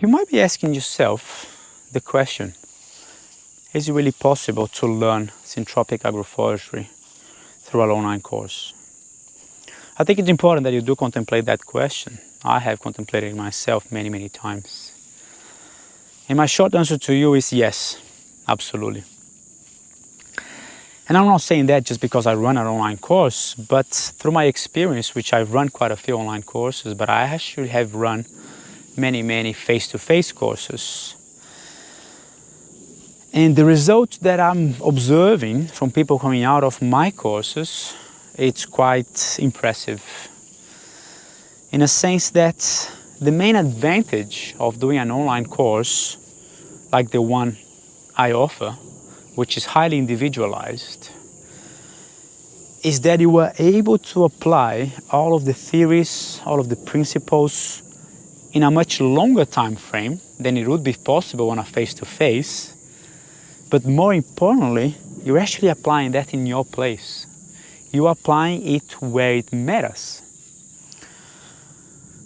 You might be asking yourself the question, is it really possible to learn Syntropic Agroforestry through an online course? I think it's important that you do contemplate that question. I have contemplated it myself many, many times. And my short answer to you is yes, absolutely. And I'm not saying that just because I run an online course, but through my experience, which I've run quite a few online courses, but I actually have run many face-to-face courses. And the results that I'm observing from people coming out of my courses, it's quite impressive. In a sense that the main advantage of doing an online course like the one I offer, which is highly individualized, is that you are able to apply all of the theories, all of the principles in a much longer time frame than it would be possible on a face-to-face. But more importantly, you're actually applying that in your place. You're applying it where it matters.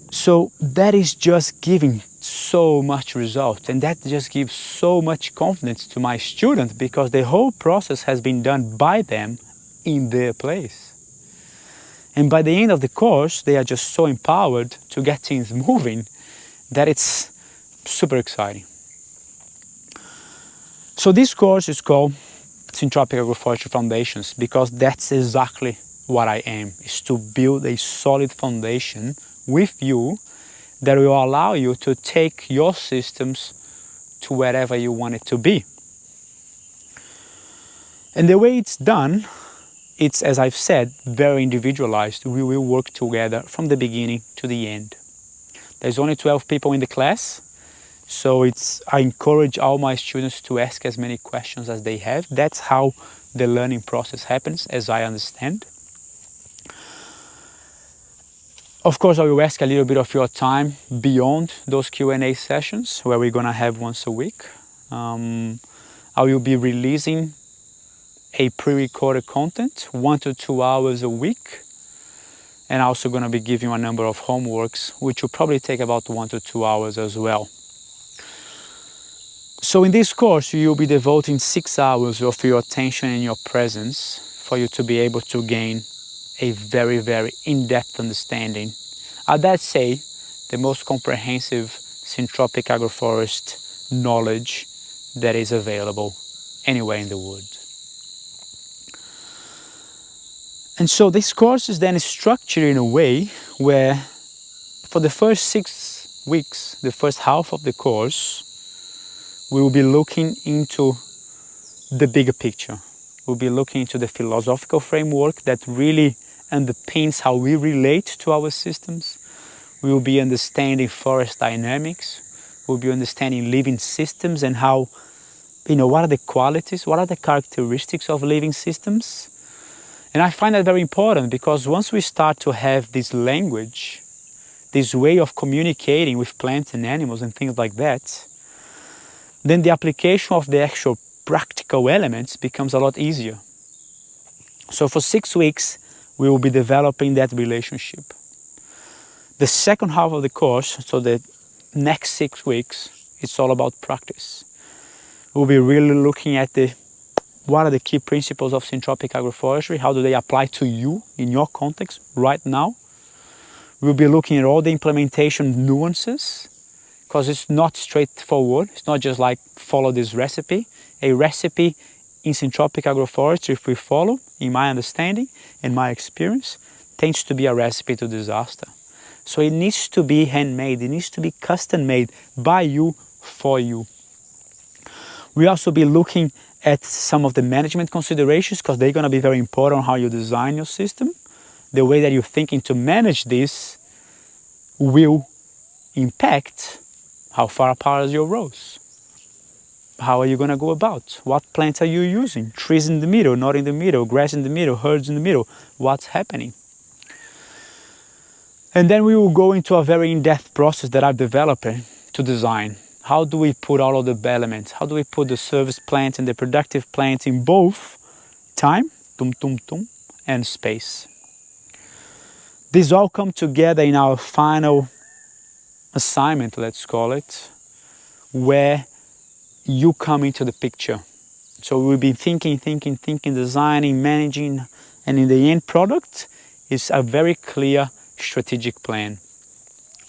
So that is just giving so much result, and that just gives so much confidence to my students because the whole process has been done by them in their place. And by the end of the course, they are just so empowered to get things moving that it's super exciting. So this course is called Syntropic Agroforestry Foundations because that's exactly what I am, is to build a solid foundation with you that will allow you to take your systems to wherever you want it to be. And the way it's done, it's, as I've said, very individualized. We will work together from the beginning to the end. There's only 12 people in the class, so I encourage all my students to ask as many questions as they have. That's how the learning process happens, as I understand. Of course, I will ask a little bit of your time beyond those Q&A sessions, where we're going to have once a week. I will be releasing a pre-recorded content, 1 to 2 hours a week. And also going to be giving you a number of homeworks, which will probably take about 1 to 2 hours as well. So in this course, you'll be devoting 6 hours of your attention and your presence for you to be able to gain a very in-depth understanding. I dare say the most comprehensive Syntropic Agroforest knowledge that is available anywhere in the world. And so this course is then structured in a way where for the first 6 weeks, the first half of the course, we will be looking into the bigger picture. We'll be looking into the philosophical framework that really underpins how we relate to our systems. We will be understanding forest dynamics. We'll be understanding living systems and how, what are the qualities, what are the characteristics of living systems. And I find that very important because once we start to have this language, this way of communicating with plants and animals and things like that, then the application of the actual practical elements becomes a lot easier. So for 6 weeks, we will be developing that relationship. The second half of the course, so the next 6 weeks, it's all about practice. We'll be really looking at what are the key principles of Syntropic Agroforestry, how do they apply to you in your context right now. We'll be looking at all the implementation nuances, because it's not straightforward. It's not just like follow this recipe. A recipe in Syntropic Agroforestry, if we follow, in my understanding and my experience, tends to be a recipe to disaster. So it needs to be handmade. It needs to be custom made by you, for you. We'll also be looking at some of the management considerations because they're going to be very important on how you design your system. The way that you're thinking to manage this will impact how far apart are your rows. How are you going to go about? What plants are you using? Trees in the middle, not in the middle, grass in the middle, herds in the middle. What's happening? And then we will go into a very in-depth process that I'm developing to design. How do we put all of the elements? How do we put the service plants and the productive plants in both time, and space? These all come together in our final assignment, let's call it, where you come into the picture. So we'll be thinking, designing, managing, and in the end product is a very clear strategic plan,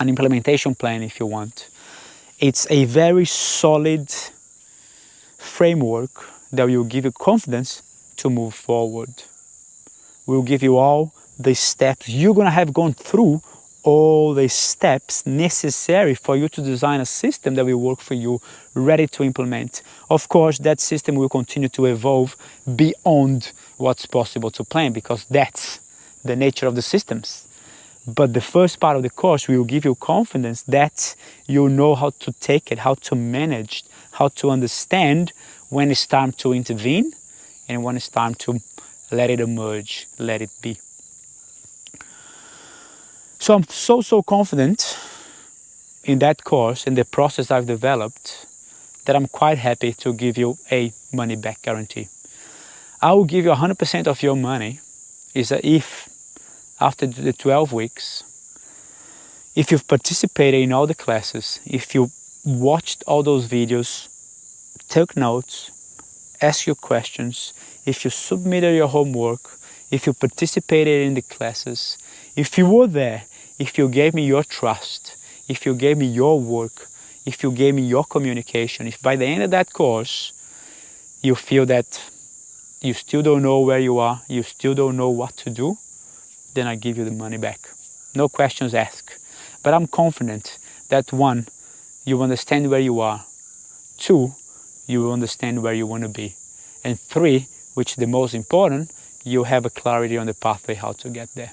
an implementation plan if you want. It's a very solid framework that will give you confidence to move forward. We'll give you all the steps. You're gonna have gone through all the steps necessary for you to design a system that will work for you, ready to implement. Of course, that system will continue to evolve beyond what's possible to plan, because that's the nature of the systems. But the first part of the course will give you confidence that you know how to take it, how to manage, how to understand when it's time to intervene and when it's time to let it emerge, let it be. So I'm so confident in that course, in the process I've developed, that I'm quite happy to give you a money back guarantee. I will give you 100% of your money is that if after the 12 weeks, if you've participated in all the classes, if you watched all those videos, took notes, asked your questions, if you submitted your homework, if you participated in the classes, if you were there, if you gave me your trust, if you gave me your work, if you gave me your communication, if by the end of that course you feel that you still don't know where you are, you still don't know what to do, then I give you the money back. No questions asked. But I'm confident that 1, you understand where you are. 2, you will understand where you want to be. And 3, which is the most important, you have a clarity on the pathway how to get there.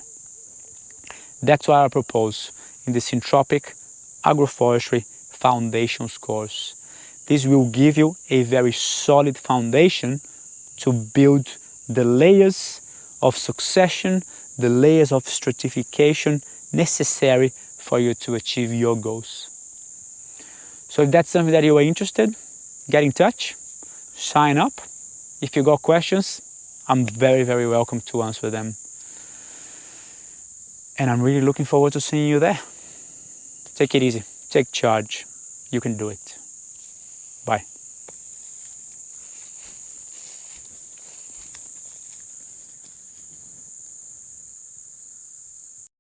That's what I propose in the Syntropic Agroforestry Foundations course. This will give you a very solid foundation to build the layers of succession, the layers of stratification necessary for you to achieve your goals. So if that's something that you are interested, get in touch, sign up. If you got questions, I'm very welcome to answer them. And I'm really looking forward to seeing you there. Take it easy, take charge, you can do it. Bye.